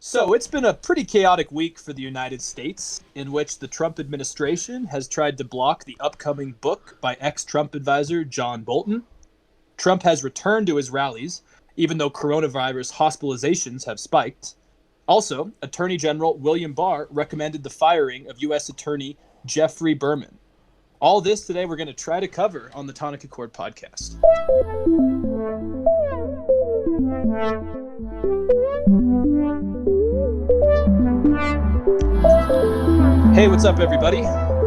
So it's been a pretty chaotic week for the United States, in which the Trump administration has tried to block the upcoming book by ex-Trump advisor John Bolton. Trump has returned to his rallies, even though coronavirus hospitalizations have spiked. Also, Attorney General William Barr recommended the firing of U.S. Attorney Jeffrey Berman. All this today we're going to try to cover on the Tonic Accord podcast. Hey, what's up, everybody?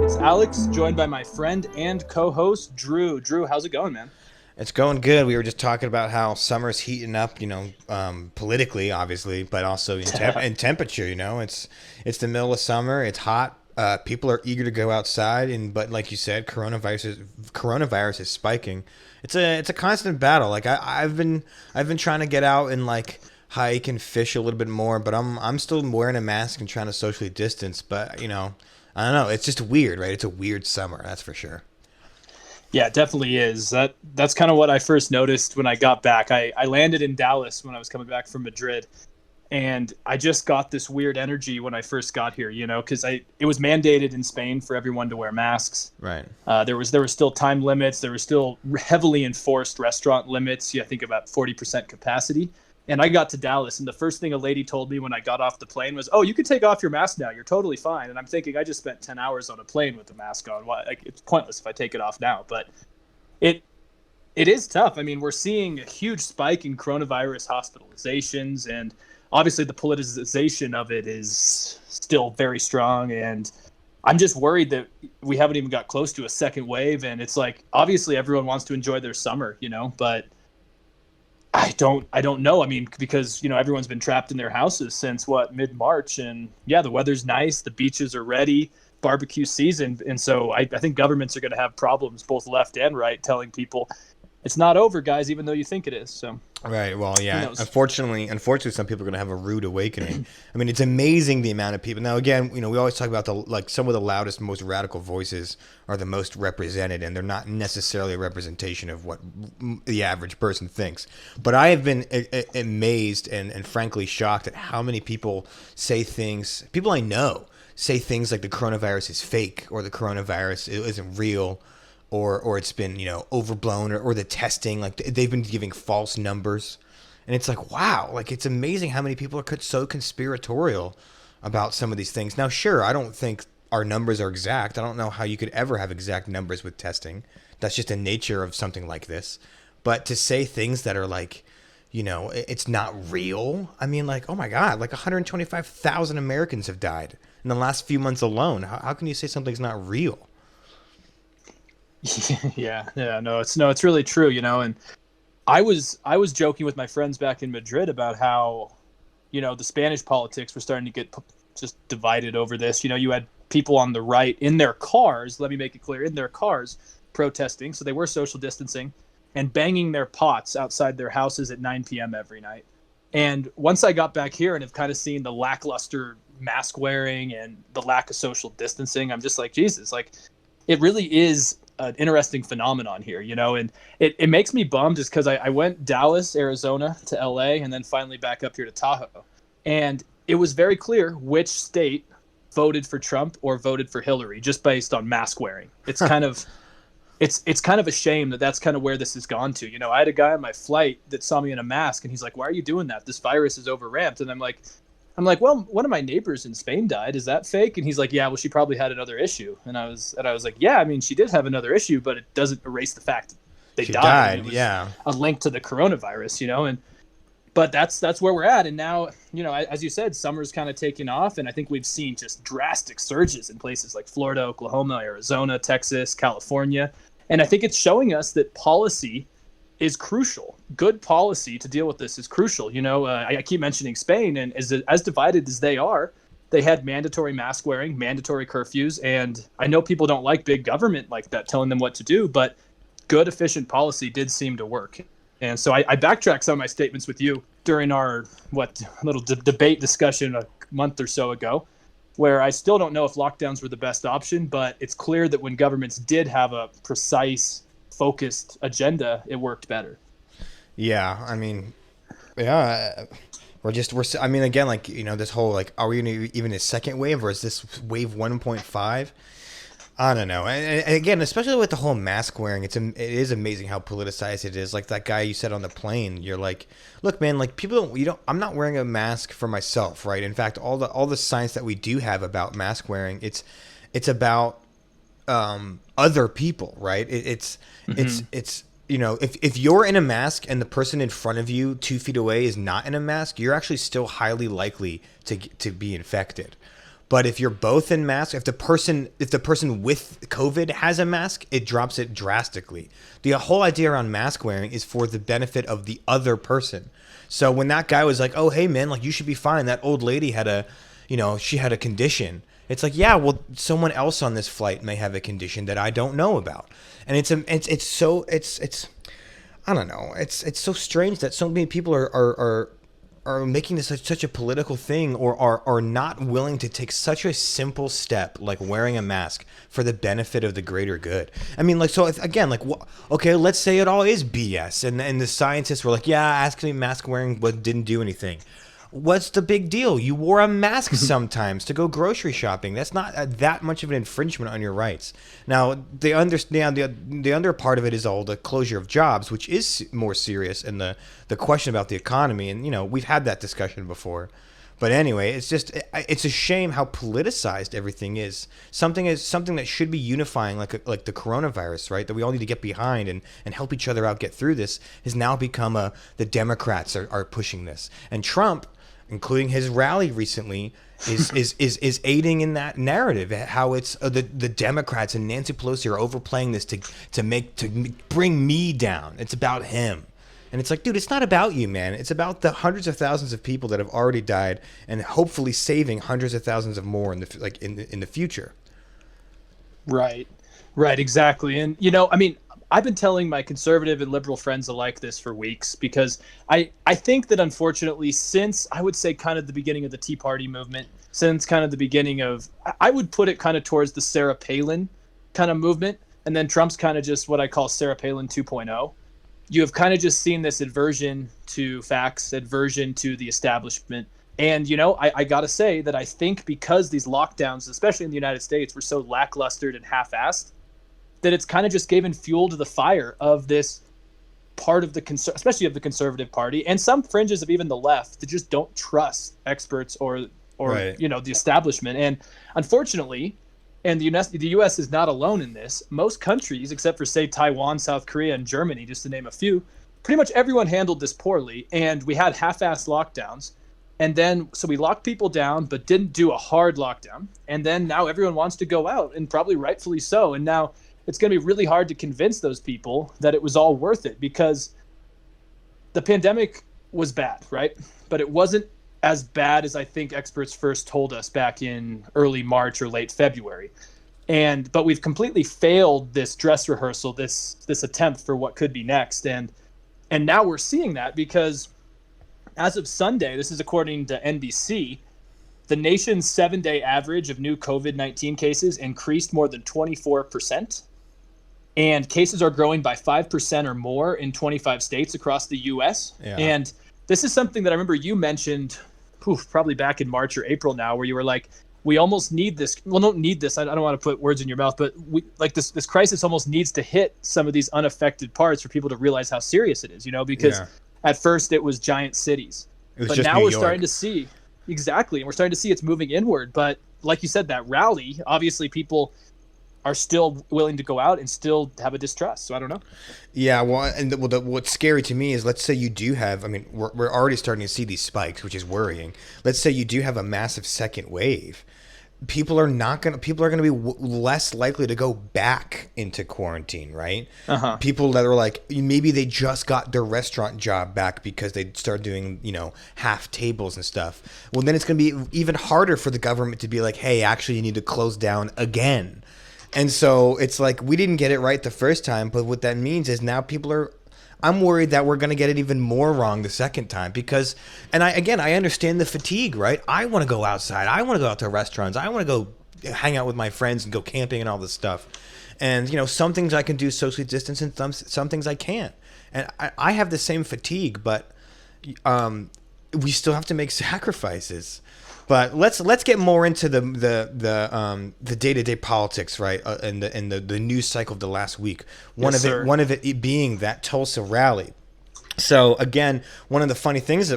It's Alex, joined by my friend and co-host, Drew. Drew, how's it going, man? It's going good. We were just talking about how summer's heating up, politically, obviously, but also in temperature. It's the middle of summer. It's hot. People are eager to go outside, but like you said, coronavirus is spiking. It's a constant battle. Like I've been trying to get out and like hike and fish a little bit more, but I'm still wearing a mask and trying to socially distance. But I don't know. It's just weird, right? It's a weird summer, that's for sure. Yeah, it definitely is. That's kind of what I first noticed when I got back. I landed in Dallas when I was coming back from Madrid, and I just got this weird energy when I first got here, because it was mandated in Spain for everyone to wear masks. Right. There were still time limits. There were still heavily enforced restaurant limits. I think about 40% capacity. And I got to Dallas, and the first thing a lady told me when I got off the plane was, "Oh, you can take off your mask now. You're totally fine." And I'm thinking, I just spent 10 hours on a plane with the mask on. Why? Like, it's pointless if I take it off now. But it is tough. I mean, we're seeing a huge spike in coronavirus hospitalizations, and obviously the politicization of it is still very strong. And I'm just worried that we haven't even got close to a second wave. And it's like, obviously everyone wants to enjoy their summer, but I don't know. I mean, because, everyone's been trapped in their houses since mid-March, and yeah, the weather's nice. The beaches are ready, barbecue season. And so I think governments are going to have problems, both left and right, telling people it's not over, guys, even though you think it is. So. Right. Well, yeah. Unfortunately, some people are going to have a rude awakening. I mean, it's amazing the amount of people. Now, again, we always talk about some of the loudest, most radical voices are the most represented, and they're not necessarily a representation of what the average person thinks. But I have been amazed and frankly shocked at how many people say things. People I know say things like the coronavirus is fake, or the coronavirus isn't real. Or it's been, overblown, or the testing, like they've been giving false numbers. And it's like, wow, like it's amazing how many people are so conspiratorial about some of these things. Now, sure, I don't think our numbers are exact. I don't know how you could ever have exact numbers with testing. That's just the nature of something like this. But to say things that are like, it's not real. I mean, like, oh my God, like 125,000 Americans have died in the last few months alone. How can you say something's not real? Yeah, no, it's really true, and I was joking with my friends back in Madrid about how, the Spanish politics were starting to get just divided over this. You had people on the right in their cars, let me make it clear, in their cars protesting, so they were social distancing and banging their pots outside their houses at 9 p.m. every night. And once I got back here and have kind of seen the lackluster mask wearing and the lack of social distancing, I'm just like, Jesus, like it really is an interesting phenomenon here, and it makes me bummed just because I went Dallas, Arizona to LA, and then finally back up here to Tahoe. And it was very clear which state voted for Trump or voted for Hillary just based on mask wearing. It's kind of it's kind of a shame that that's kind of where this has gone to. I had a guy on my flight that saw me in a mask, and he's like, "Why are you doing that? This virus is overramped." And I'm like, well, one of my neighbors in Spain died. Is that fake? And he's like, yeah, well, she probably had another issue. And I was like, yeah, I mean, she did have another issue, but it doesn't erase the fact that they died. It was yeah. A link to the coronavirus, but that's where we're at. And now, as you said, summer's kind of taking off. And I think we've seen just drastic surges in places like Florida, Oklahoma, Arizona, Texas, California. And I think it's showing us that policy is crucial. Good policy to deal with this is crucial. I keep mentioning Spain, and as divided as they are, they had mandatory mask wearing, mandatory curfews, and I know people don't like big government like that telling them what to do, but good, efficient policy did seem to work. And so I backtracked some of my statements with you during our little debate discussion a month or so ago, where I still don't know if lockdowns were the best option, but it's clear that when governments did have a precise, focused agenda, it worked better. Yeah, I mean, yeah, I mean, again, like, this whole, like, are we even a second wave, or is this wave 1.5? I don't know. And again, especially with the whole mask wearing, it is amazing how politicized it is. Like that guy you said on the plane, you're like, look, man, like I'm not wearing a mask for myself, right? In fact, all the science that we do have about mask wearing, it's about other people, right? It's if you're in a mask and the person in front of you 2 feet away is not in a mask, you're actually still highly likely to be infected. But if you're both in masks, if the person with COVID has a mask, it drops it drastically. The whole idea around mask wearing is for the benefit of the other person. So when that guy was like, "Oh, hey man, like you should be fine. That old lady had she had a condition." It's like, yeah, well, someone else on this flight may have a condition that I don't know about, and it's I don't know. It's so strange that so many people are making this such a political thing, or are not willing to take such a simple step like wearing a mask for the benefit of the greater good. I mean, like, so again, like, okay, let's say it all is BS, and the scientists were like, yeah, asking mask wearing didn't do anything. What's the big deal? You wore a mask sometimes to go grocery shopping. That's not that much of an infringement on your rights. Now, they understand the other part of it is all the closure of jobs, which is more serious, and the question about the economy. And, we've had that discussion before. But anyway, it's a shame how politicized everything is. Something that should be unifying, like the coronavirus, right? That we all need to get behind and help each other out get through this, has now become the Democrats are pushing this. And Trump, including his rally recently, is aiding in that narrative. How it's the Democrats and Nancy Pelosi are overplaying this to bring me down. It's about him, and it's like, dude, it's not about you, man. It's about the hundreds of thousands of people that have already died, and hopefully saving hundreds of thousands of more in the future. Right, exactly. And I mean, I've been telling my conservative and liberal friends alike this for weeks, because I think that unfortunately, since I would say kind of the beginning of the Tea Party movement, since kind of the beginning of, I would put it kind of towards the Sarah Palin kind of movement, and then Trump's kind of just what I call Sarah Palin 2.0. You have kind of just seen this aversion to facts, aversion to the establishment. And, I got to say that I think because these lockdowns, especially in the United States, were so lackluster and half-assed, that it's kind of just given fuel to the fire of this part of especially of the conservative party, and some fringes of even the left, that just don't trust experts or right, the establishment. And unfortunately, and the U.S. is not alone in this, most countries, except for, say, Taiwan, South Korea, and Germany, just to name a few, pretty much everyone handled this poorly, and we had half-assed lockdowns. And then, so we locked people down, but didn't do a hard lockdown. And then now everyone wants to go out, and probably rightfully so. And now it's going to be really hard to convince those people that it was all worth it, because the pandemic was bad, right? But it wasn't as bad as I think experts first told us back in early March or late February. But we've completely failed this dress rehearsal, this attempt for what could be next. And now we're seeing that, because as of Sunday, this is according to NBC, the nation's 7-day average of new COVID-19 cases increased more than 24%. And cases are growing by 5% or more in 25 states across the U.S. Yeah. And this is something that I remember you mentioned, probably back in March or April now, where you were like, we almost need this. Well, don't need this. I don't want to put words in your mouth, but this crisis almost needs to hit some of these unaffected parts for people to realize how serious it is, because at first it was giant cities. But now we're starting to see, exactly, and we're starting to see it's moving inward. But like you said, that rally, obviously people are still willing to go out and still have a distrust. So I don't know. Yeah, well, and what's scary to me is, let's say you do have, I mean, we're already starting to see these spikes, which is worrying. Let's say you do have a massive second wave. People are going to be less likely to go back into quarantine, right? Uh-huh. People that are like, maybe they just got their restaurant job back because they started doing, half tables and stuff. Well, then it's going to be even harder for the government to be like, hey, actually, you need to close down again. And so it's like, we didn't get it right the first time, but what that means is now I'm worried that we're going to get it even more wrong the second time, because, and I understand the fatigue, right? I want to go outside. I want to go out to restaurants. I want to go hang out with my friends and go camping and all this stuff. And, some things I can do socially distance, and some things I can't. And I have the same fatigue, but we still have to make sacrifices. But let's get more into the day-to-day politics, right? And the news cycle of the last week. One of it being that Tulsa rally. So again, one of the funny things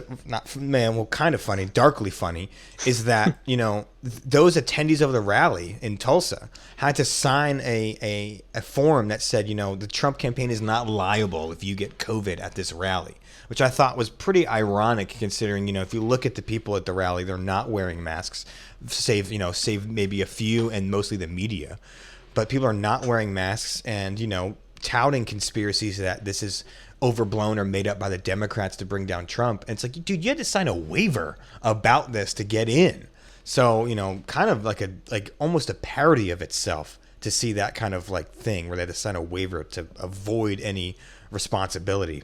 kind of funny, darkly funny, is that those attendees of the rally in Tulsa had to sign a form that said the Trump campaign is not liable if you get COVID at this rally, which I thought was pretty ironic considering if you look at the people at the rally, they're not wearing masks, save maybe a few and mostly the media, but people are not wearing masks and touting conspiracies that this is overblown or made up by the Democrats to bring down Trump. And it's like, dude, you had to sign a waiver about this to get in. So, kind of like almost a parody of itself to see that kind of like thing where they had to sign a waiver to avoid any responsibility.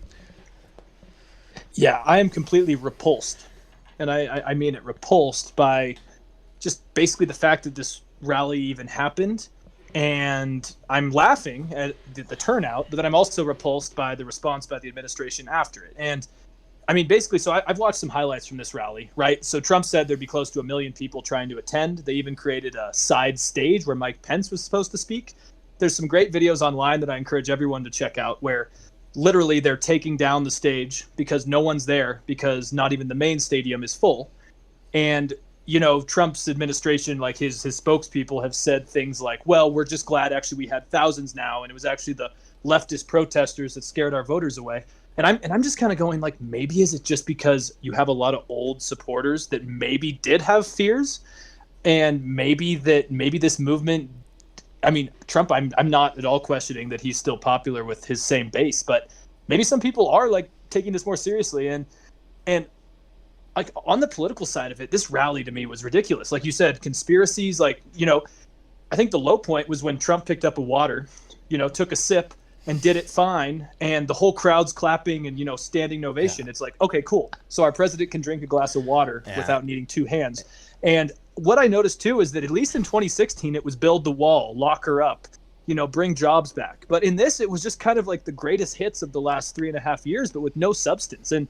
Yeah, I am completely repulsed. And I mean it, repulsed by just basically the fact that this rally even happened. And I'm laughing at the turnout, but then I'm also repulsed by the response by the administration after it. And I mean, basically, so I've watched some highlights from this rally, right? So Trump said there'd be close to 1 million people trying to attend. They even created a side stage where Mike Pence was supposed to speak. There's some great videos online that I encourage everyone to check out where literally they're taking down the stage because no one's there, because not even the main stadium is full. And Trump's administration, like his spokespeople have said things like, well, we're just glad actually we had thousands now. And it was actually the leftist protesters that scared our voters away. And I'm just kind of going like, maybe is it just because you have a lot of old supporters that maybe did have fears, and maybe this movement, I mean, Trump, I'm not at all questioning that he's still popular with his same base, but maybe some people are like taking this more seriously. And like on the political side of it, this rally to me was ridiculous. Like you said, conspiracies, like, I think the low point was when Trump picked up a water, took a sip and did it fine. And the whole crowd's clapping and, standing ovation. Yeah. It's like, okay, cool. So our president can drink a glass of water without needing two hands. And what I noticed too is that at least in 2016, it was build the wall, lock her up, bring jobs back. But in this, it was just kind of like the greatest hits of the last 3.5 years, but with no substance. And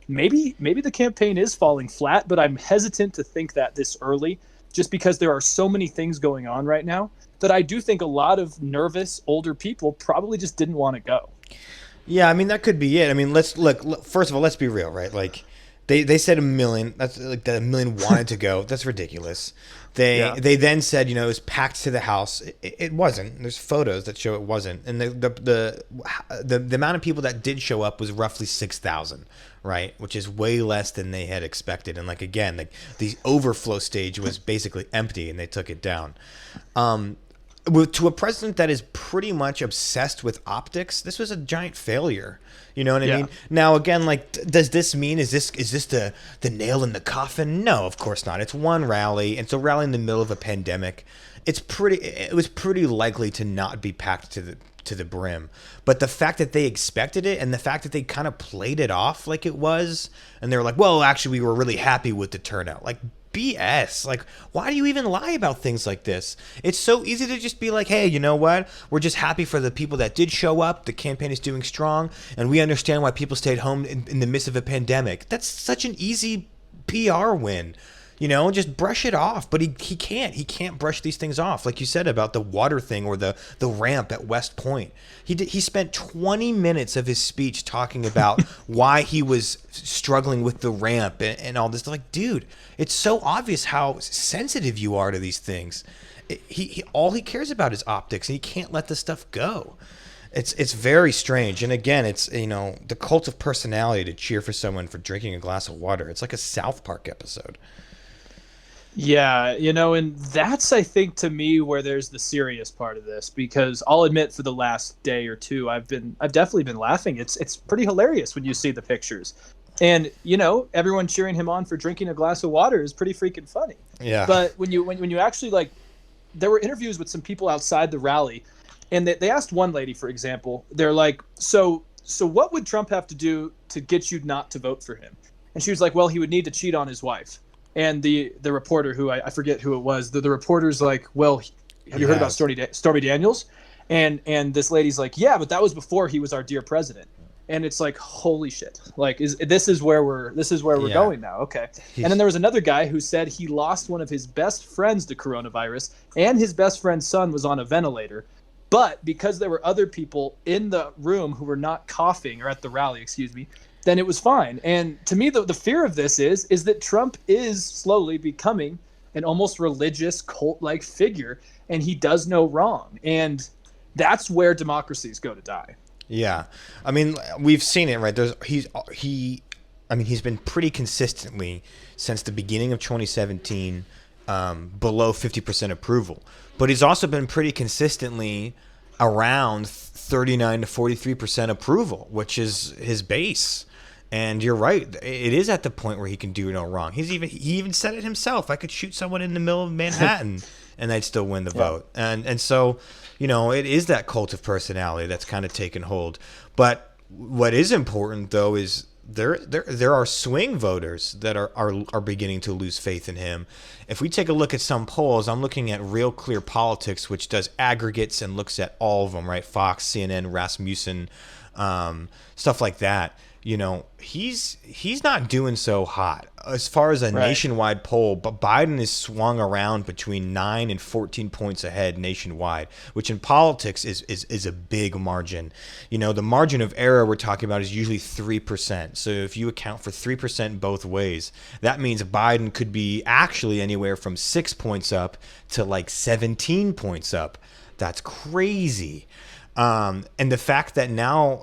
maybe the campaign is falling flat, but I'm hesitant to think that this early, just because there are so many things going on right now that I do think a lot of nervous older people probably just didn't want to go. Yeah, I mean, that could be it. I mean, let's look, first of all, let's be real, right? Like they said 1 million, that's like that 1 million wanted to go. That's ridiculous. They then said, it was packed to the house. It wasn't. There's photos that show it wasn't. And the amount of people that did show up was roughly 6,000, right? Which is way less than they had expected. And like, again, like the overflow stage was basically empty and they took it down. To a president that is pretty much obsessed with optics, this was a giant failure. You know what I mean? Now, again, like, does this mean, is this the nail in the coffin? No, of course not. It's one rally. It's a rally in the middle of a pandemic. It was pretty likely to not be packed to the brim. But the fact that they expected it and the fact that they kind of played it off like it was, and they were like, well, actually, we were really happy with the turnout. Like, BS. Like, why do you even lie about things like this? It's so easy to just be like, hey, you know what? We're just happy for the people that did show up. The campaign is doing strong, and we understand why people stayed home in the midst of a pandemic. That's such an easy PR win. Just brush it off. But he can't. He can't brush these things off. Like you said about the water thing or the ramp at West Point. He spent 20 minutes of his speech talking about why he was struggling with the ramp and all this. Like, dude, it's so obvious how sensitive you are to these things. All he cares about is optics, and he can't let this stuff go. It's very strange. And again, it's, the cult of personality to cheer for someone for drinking a glass of water. It's like a South Park episode. Yeah, and that's, I think, to me, where there's the serious part of this, because I'll admit for the last day or two, I've definitely been laughing. It's pretty hilarious when you see the pictures. And, everyone cheering him on for drinking a glass of water is pretty freaking funny. Yeah. But when you actually, like, there were interviews with some people outside the rally, and they asked one lady, for example, they're like, so what would Trump have to do to get you not to vote for him? And she was like, well, he would need to cheat on his wife. And the reporter, who I forget who it was, the reporter's like, well, have you heard about Stormy Daniels? And this lady's like, yeah, but that was before he was our dear president. And it's like, holy shit! Like, this is where we're going now? Okay. And then there was another guy who said he lost one of his best friends to coronavirus, and his best friend's son was on a ventilator, but because there were other people in the room who were not coughing, or at the rally, excuse me, then it was fine. And to me, the fear of this is that Trump is slowly becoming an almost religious cult-like figure, and he does no wrong, and that's where democracies go to die. Yeah, I mean, we've seen it, right? He's been pretty consistently since the beginning of 2017 below 50% approval, but he's also been pretty consistently around 39 to 43% approval, which is his base. And you're right, it is at the point where he can do no wrong. He even said it himself. I could shoot someone in the middle of Manhattan and I'd still win the vote. And so, it is that cult of personality that's kind of taken hold. But what is important, though, is there are swing voters that are beginning to lose faith in him. If we take a look at some polls, I'm looking at Real Clear Politics, which does aggregates and looks at all of them, right? Fox, CNN, Rasmussen, stuff like that. He's not doing so hot as far as a nationwide poll, but Biden is swung around between 9 and 14 points ahead nationwide, which in politics is a big margin. The margin of error we're talking about is usually 3%. So if you account for 3% both ways, that means Biden could be actually anywhere from 6 points up to like 17 points up. That's crazy. And the fact that now,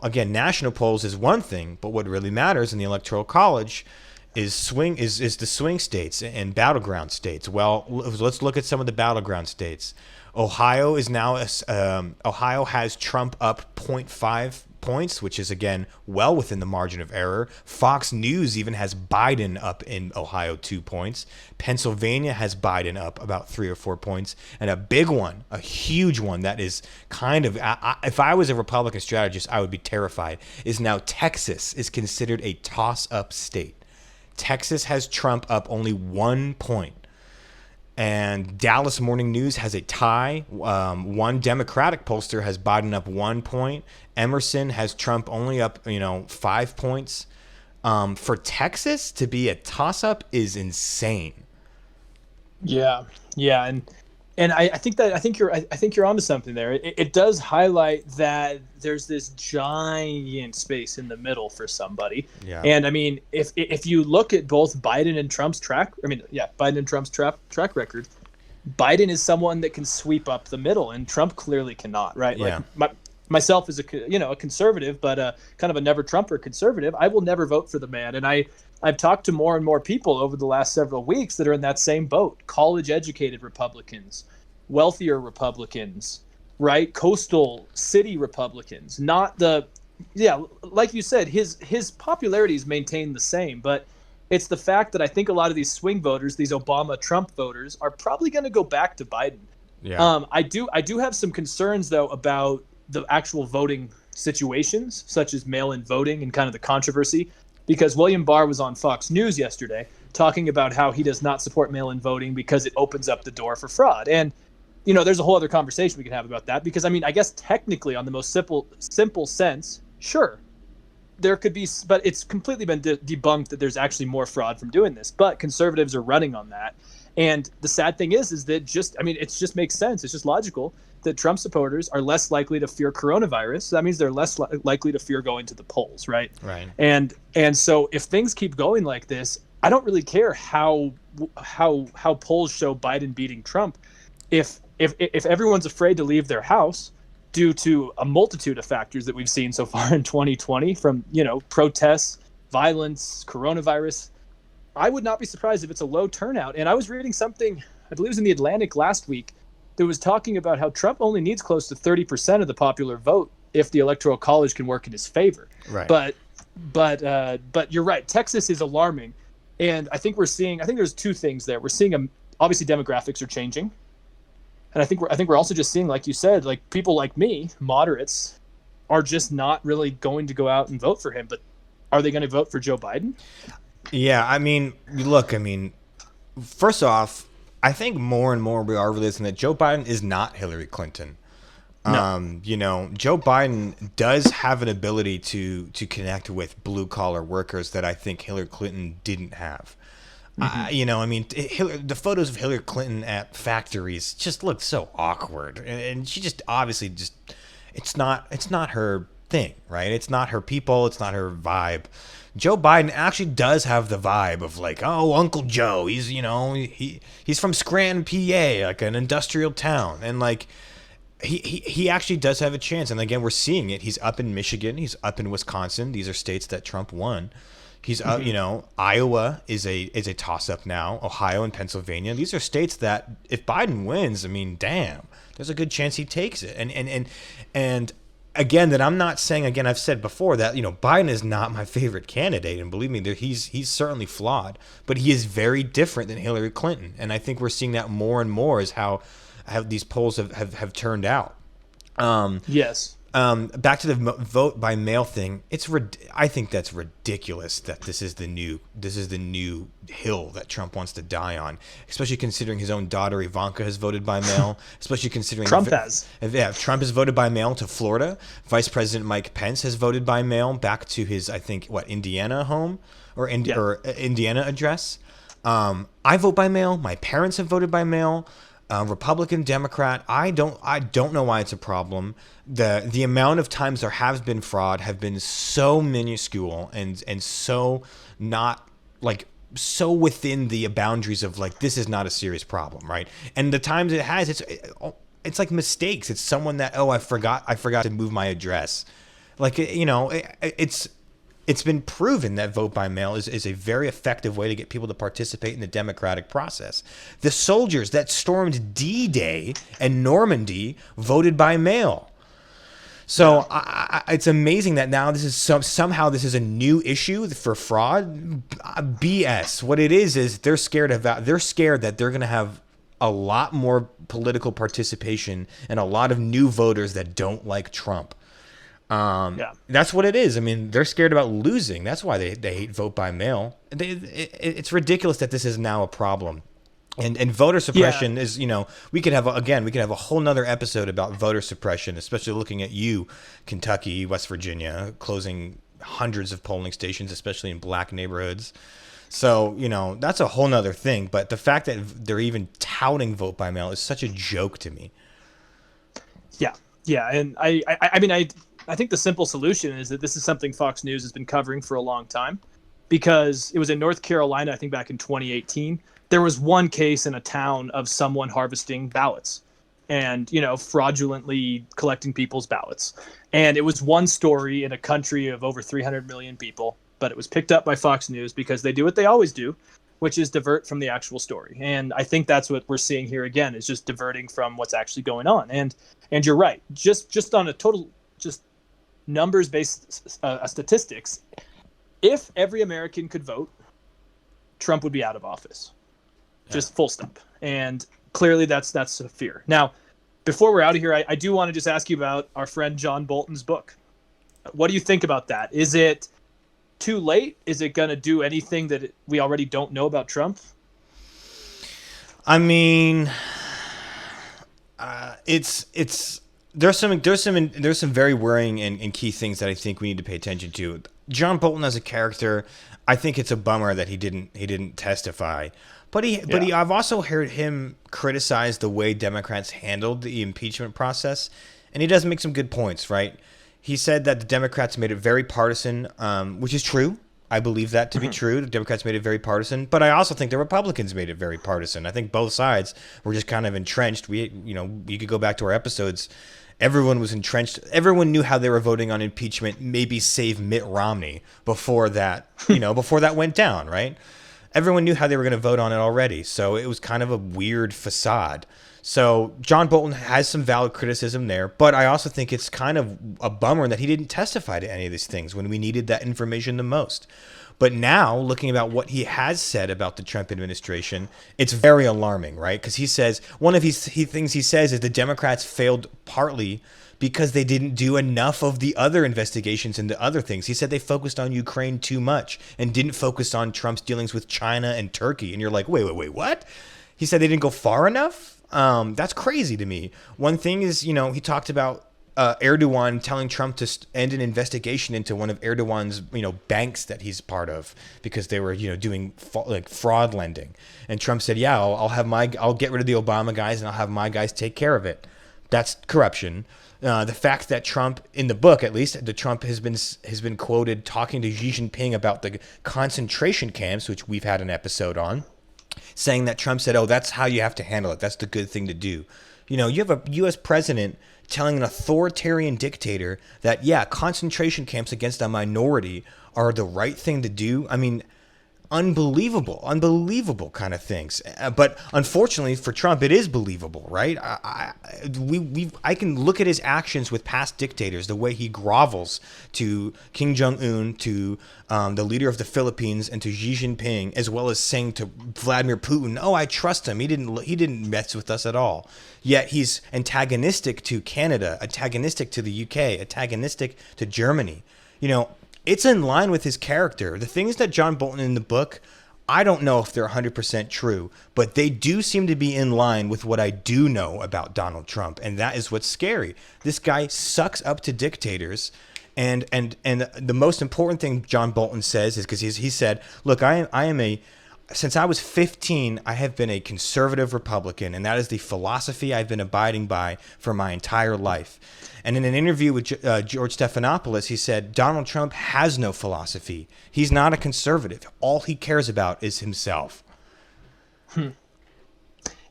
again, national polls is one thing, but what really matters in the Electoral College is the swing states and battleground states. Well, let's look at some of the battleground states. Ohio has Trump up 0.5 points, which is, again, well within the margin of error. Fox News even has Biden up in Ohio 2 points. Pennsylvania has Biden up about 3 or 4 points. And a big one, a huge one that is kind of, if I was a Republican strategist, I would be terrified, is now Texas is considered a toss-up state. Texas has Trump up only 1 point. And Dallas Morning News has a tie. One Democratic pollster has Biden up 1 point. Emerson has Trump only up, 5 points. For Texas to be a toss-up is insane. Yeah, and I think you're onto something there. It does highlight that there's this giant space in the middle for somebody. Yeah. And I mean, if you look at both Biden and Trump's track record, Biden is someone that can sweep up the middle, and Trump clearly cannot. Right? Yeah. Like myself as a conservative, but kind of a never Trumper conservative, I will never vote for the man. And I've talked to more and more people over the last several weeks that are in that same boat. College-educated Republicans, wealthier Republicans, right? Coastal city Republicans. Not like you said, his popularity is maintained the same, but it's the fact that I think a lot of these swing voters, these Obama-Trump voters, are probably going to go back to Biden. Yeah. I do have some concerns, though, about the actual voting situations, such as mail-in voting and kind of the controversy, because William Barr was on Fox News yesterday talking about how he does not support mail-in voting because it opens up the door for fraud. And, there's a whole other conversation we can have about that, because, I mean, I guess technically on the most simple sense, sure, there could be, but it's completely been debunked that there's actually more fraud from doing this. But conservatives are running on that. And the sad thing is that it just makes sense. It's just logical that Trump supporters are less likely to fear coronavirus. So that means they're less likely to fear going to the polls, right? Right. And so if things keep going like this, I don't really care how polls show Biden beating Trump. If everyone's afraid to leave their house due to a multitude of factors that we've seen so far in 2020, from protests, violence, coronavirus, I would not be surprised if it's a low turnout. And I was reading something, I believe it was in the Atlantic last week, that was talking about how Trump only needs close to 30% of the popular vote if the Electoral College can work in his favor. Right. But you're right. Texas is alarming, and I think there's two things there. We're seeing obviously demographics are changing, and I think we're also just seeing, like you said, like people like me, moderates, are just not really going to go out and vote for him. But are they going to vote for Joe Biden? Yeah, I mean, look, first off, I think more and more we are realizing that Joe Biden is not Hillary Clinton. No. Joe Biden does have an ability to connect with blue collar workers that I think Hillary Clinton didn't have. Hmm. The photos of Hillary Clinton at factories just looked so awkward, and she just obviously just it's not her thing, right? It's not her people, it's not her vibe. Joe Biden actually does have the vibe of like, oh, Uncle Joe, he's from Scranton, PA, like an industrial town, and like he actually does have a chance. And again, we're seeing it. He's up in Michigan, he's up in Wisconsin. These are states that Trump won. He's Iowa is a toss up now. Ohio and Pennsylvania. These are states that if Biden wins, I mean, damn, there's a good chance he takes it. And again, that I'm not saying, again, I've said before that, Biden is not my favorite candidate, and believe me, he's certainly flawed, but he is very different than Hillary Clinton. And I think we're seeing that more and more as how these polls have turned out. Yes. Back to the vote by mail thing. I think that's ridiculous that this is the new hill that Trump wants to die on, especially considering his own daughter Ivanka has voted by mail, especially considering Trump has. Yeah, Trump has voted by mail to Florida. Vice President Mike Pence has voted by mail back to his, I think, Indiana home or Indiana address. I vote by mail. My parents have voted by mail. Republican, Democrat, I don't know why it's a problem. The amount of times there has been fraud have been so minuscule and so not like so within the boundaries of like this is not a serious problem, right? And the times it has, it's like mistakes. It's someone that I forgot to move my address, like it's been proven that vote by mail is a very effective way to get people to participate in the democratic process. The soldiers that stormed D-Day and Normandy voted by mail. So it's amazing that now this is somehow this is a new issue for fraud. BS. What it is they're scared that they're going to have a lot more political participation and a lot of new voters that don't like Trump. That's what it is. I mean, they're scared about losing. That's why they hate vote by mail. It's ridiculous that this is now a problem. And voter suppression is, we could have a whole nother episode about voter suppression, especially looking at Kentucky, West Virginia, closing hundreds of polling stations, especially in black neighborhoods. So, that's a whole nother thing. But the fact that they're even touting vote by mail is such a joke to me. Yeah. Yeah. And I think the simple solution is that this is something Fox News has been covering for a long time, because it was in North Carolina, I think back in 2018. There was one case in a town of someone harvesting ballots and, fraudulently collecting people's ballots. And it was one story in a country of over 300 million people, but it was picked up by Fox News because they do what they always do, which is divert from the actual story. And I think that's what we're seeing here again, is just diverting from what's actually going on. And you're right. Just on a total, just numbers-based statistics, if every American could vote, Trump would be out of office. Just full stop. And clearly that's a fear. Now, before we're out of here, I do want to just ask you about our friend John Bolton's book. What do you think about that? Is it too late? Is it going to do anything that we already don't know about Trump? I mean, there's some very worrying and key things that I think we need to pay attention to. John Bolton as a character, I think it's a bummer that he didn't testify. But I've also heard him criticize the way Democrats handled the impeachment process, and he does make some good points, right? He said that the Democrats made it very partisan, which is true. I believe that to be true. The Democrats made it very partisan, but I also think the Republicans made it very partisan. I think both sides were just kind of entrenched. You could go back to our episodes. Everyone was entrenched. Everyone knew how they were voting on impeachment, maybe save Mitt Romney before that went down, right? Everyone knew how they were going to vote on it already, so it was kind of a weird facade. So John Bolton has some valid criticism there, but I also think it's kind of a bummer that he didn't testify to any of these things when we needed that information the most. But now, looking about what he has said about the Trump administration, it's very alarming, right? Because he says, one of his things he says is the Democrats failed partly because they didn't do enough of the other investigations into other things. He said they focused on Ukraine too much and didn't focus on Trump's dealings with China and Turkey. And you're like, wait, what? He said they didn't go far enough? That's crazy to me. One thing is, he talked about Erdogan telling Trump to end an investigation into one of Erdogan's, banks that he's part of because they were, doing fraud lending. And Trump said, "Yeah, I'll get rid of the Obama guys and I'll have my guys take care of it." That's corruption. The fact that Trump, in the book at least, Trump has been quoted talking to Xi Jinping about the concentration camps, which we've had an episode on, saying that Trump said, "Oh, that's how you have to handle it. That's the good thing to do." You have a U.S. president telling an authoritarian dictator that, yeah, concentration camps against a minority are the right thing to do. I mean, unbelievable kind of things. But unfortunately for Trump, it is believable, right? I can look at his actions with past dictators, the way he grovels to Kim Jong-un, to the leader of the Philippines, and to Xi Jinping, as well as saying to Vladimir Putin, "Oh, I trust him. He didn't mess with us at all." Yet he's antagonistic to Canada, antagonistic to the UK, antagonistic to Germany. It's in line with his character. The things that John Bolton in the book, I don't know if they're 100% true, but they do seem to be in line with what I do know about Donald Trump, and that is what's scary. This guy sucks up to dictators, and the most important thing John Bolton says is, because he said, "Look, since I was 15, I have been a conservative Republican, and that is the philosophy I've been abiding by for my entire life." And in an interview with George Stephanopoulos, he said, "Donald Trump has no philosophy. He's not a conservative. All he cares about is himself."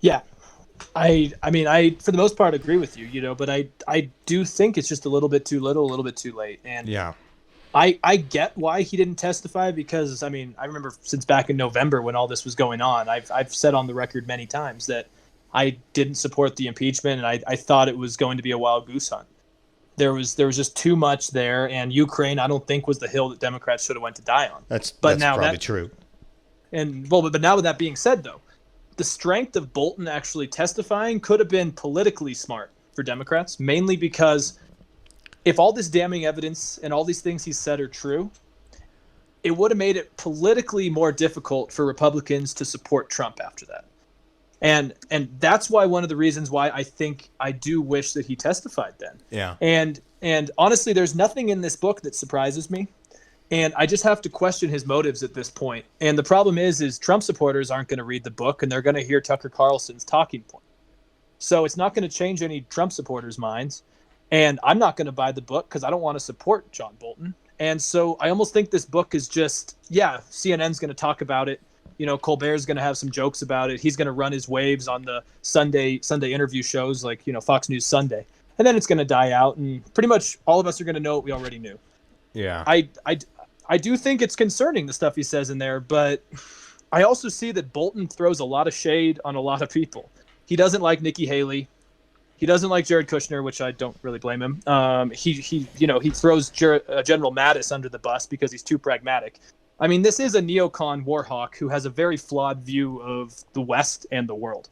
Yeah. I mean, I for the most part agree with you, but I do think it's just a little bit too little, a little bit too late. And yeah. I get why he didn't testify, because, I mean, I remember since back in November when all this was going on, I've said on the record many times that I didn't support the impeachment, and I thought it was going to be a wild goose hunt. There was just too much there, and Ukraine, I don't think, was the hill that Democrats should have went to die on. That's probably true. But now with that being said, though, the strength of Bolton actually testifying could have been politically smart for Democrats, mainly because if all this damning evidence and all these things he said are true, it would have made it politically more difficult for Republicans to support Trump after that. And that's why one of the reasons why I think I do wish that he testified then. Yeah. And honestly, there's nothing in this book that surprises me. And I just have to question his motives at this point. And the problem is Trump supporters aren't going to read the book, and they're going to hear Tucker Carlson's talking point. So it's not going to change any Trump supporters' minds. And I'm not going to buy the book because I don't want to support John Bolton. And so I almost think this book is just, CNN's going to talk about it. Colbert's going to have some jokes about it. He's going to run his waves on the Sunday interview shows like, Fox News Sunday. And then it's going to die out, and pretty much all of us are going to know what we already knew. Yeah. I do think it's concerning, the stuff he says in there, but I also see that Bolton throws a lot of shade on a lot of people. He doesn't like Nikki Haley. He doesn't like Jared Kushner, which I don't really blame him. He throws General Mattis under the bus because he's too pragmatic. I mean, this is a neocon war hawk who has a very flawed view of the West and the world.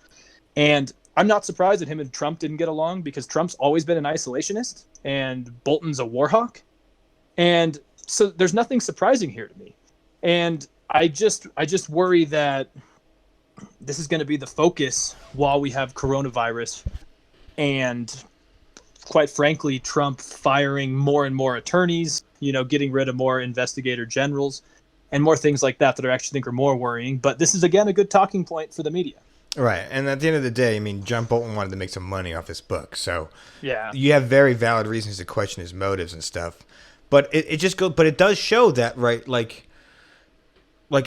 And I'm not surprised that him and Trump didn't get along, because Trump's always been an isolationist and Bolton's a war hawk. And so there's nothing surprising here to me. And I just worry that this is going to be the focus while we have coronavirus, and quite frankly, Trump firing more and more attorneys, getting rid of more investigator generals, and more things like that I actually think are more worrying. But this is, again, a good talking point for the media. Right. And at the end of the day, I mean, John Bolton wanted to make some money off this book. So yeah, you have very valid reasons to question his motives and stuff. But it does show that, right, like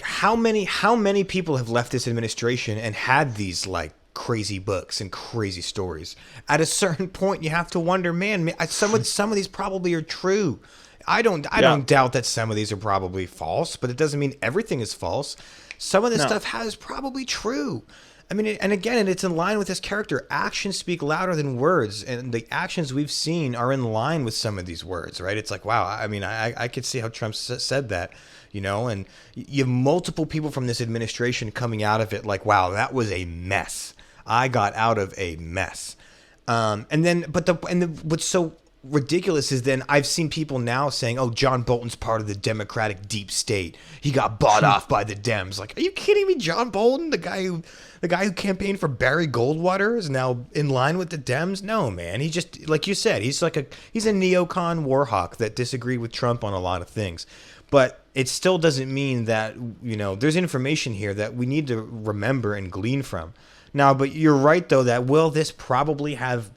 how many people have left this administration and had these, like, crazy books and crazy stories. At a certain point, you have to wonder, man, some of these probably are true. I don't doubt that some of these are probably false, but it doesn't mean everything is false. Some of this stuff is probably true. I mean, and again, it's in line with his character. Actions speak louder than words, and the actions we've seen are in line with some of these words, right? It's like, wow, I mean, I could see how Trump said that, and you have multiple people from this administration coming out of it like, wow, that was a mess. I got out of a mess. What's so ridiculous is then I've seen people now saying, "Oh, John Bolton's part of the Democratic deep state. He got bought off by the Dems." Like, are you kidding me? John Bolton, the guy who campaigned for Barry Goldwater, is now in line with the Dems? No, man. He just, like you said, he's a neocon war hawk that disagreed with Trump on a lot of things. But it still doesn't mean that, there's information here that we need to remember and glean from. Now, but you're right, though, that will this probably have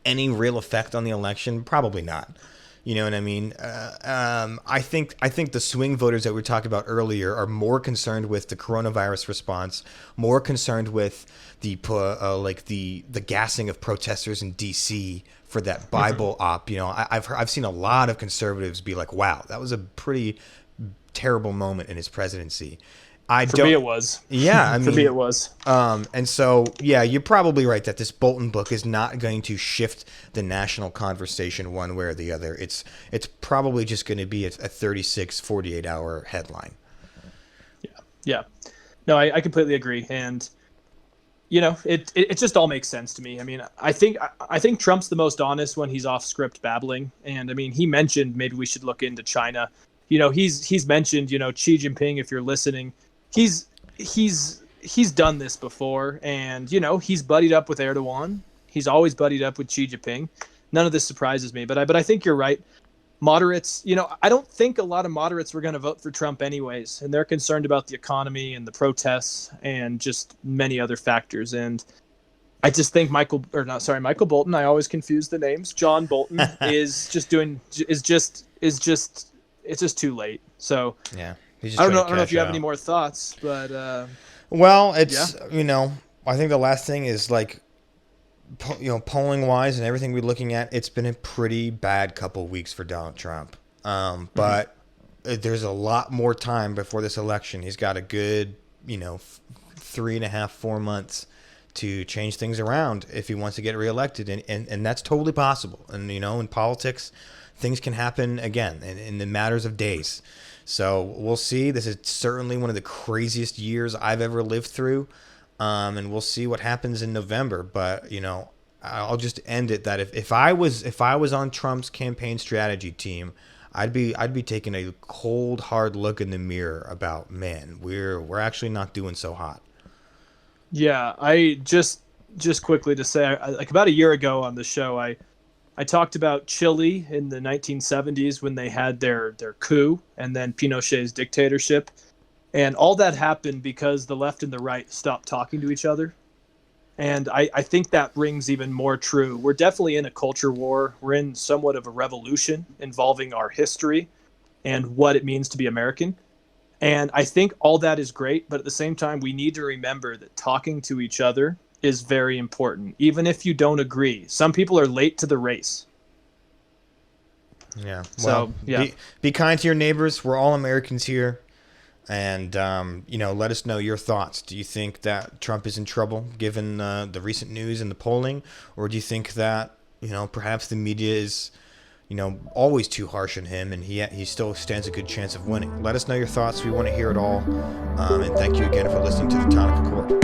any real effect on the election? Probably not. You know what I mean? I think the swing voters that we were talking about earlier are more concerned with the coronavirus response, more concerned with the gassing of protesters in D.C. for that Bible op. I've seen a lot of conservatives be like, "Wow, that was a pretty terrible moment in his presidency." For me, it was. Yeah, I mean, for me, it was. And so, yeah, you're probably right that this Bolton book is not going to shift the national conversation one way or the other. It's probably just going to be a 36, 48-hour headline. Yeah. No, I completely agree. And, it just all makes sense to me. I mean, I think Trump's the most honest when he's off script babbling. And, I mean, he mentioned maybe we should look into China. He's mentioned, Xi Jinping, if you're listening. He's done this before, and he's buddied up with Erdogan. He's always buddied up with Xi Jinping. None of this surprises me, but I think you're right. Moderates, I don't think a lot of moderates were going to vote for Trump anyways, and they're concerned about the economy and the protests and just many other factors. And I just think Michael Bolton. I always confuse the names. John Bolton is just it's just too late. So yeah. I don't know if you have any more thoughts, but well, it's I think the last thing is polling wise and everything we're looking at, it's been a pretty bad couple of weeks for Donald Trump. But there's a lot more time before this election. He's got a good 3.5, 4 months to change things around if he wants to get reelected, and that's totally possible. And in politics, things can happen again in the matters of days. So we'll see. This is certainly one of the craziest years I've ever lived through, and we'll see what happens in November. But I'll just end it that if I was on Trump's campaign strategy team, I'd be taking a cold, hard look in the mirror about, man, we're actually not doing so hot. Yeah, I just quickly to say, like about a year ago on the show, I talked about Chile in the 1970s when they had their coup and then Pinochet's dictatorship. And all that happened because the left and the right stopped talking to each other. And I think that rings even more true. We're definitely in a culture war. We're in somewhat of a revolution involving our history and what it means to be American. And I think all that is great. But at the same time, we need to remember that talking to each other is very important, even if you don't agree. Some people are late to the race. Yeah. Well, be kind to your neighbors. We're all Americans here. And, let us know your thoughts. Do you think that Trump is in trouble given the recent news and the polling? Or do you think that, perhaps the media is, always too harsh on him and he still stands a good chance of winning? Let us know your thoughts. We want to hear it all. And thank you again for listening to the Tonic Accord.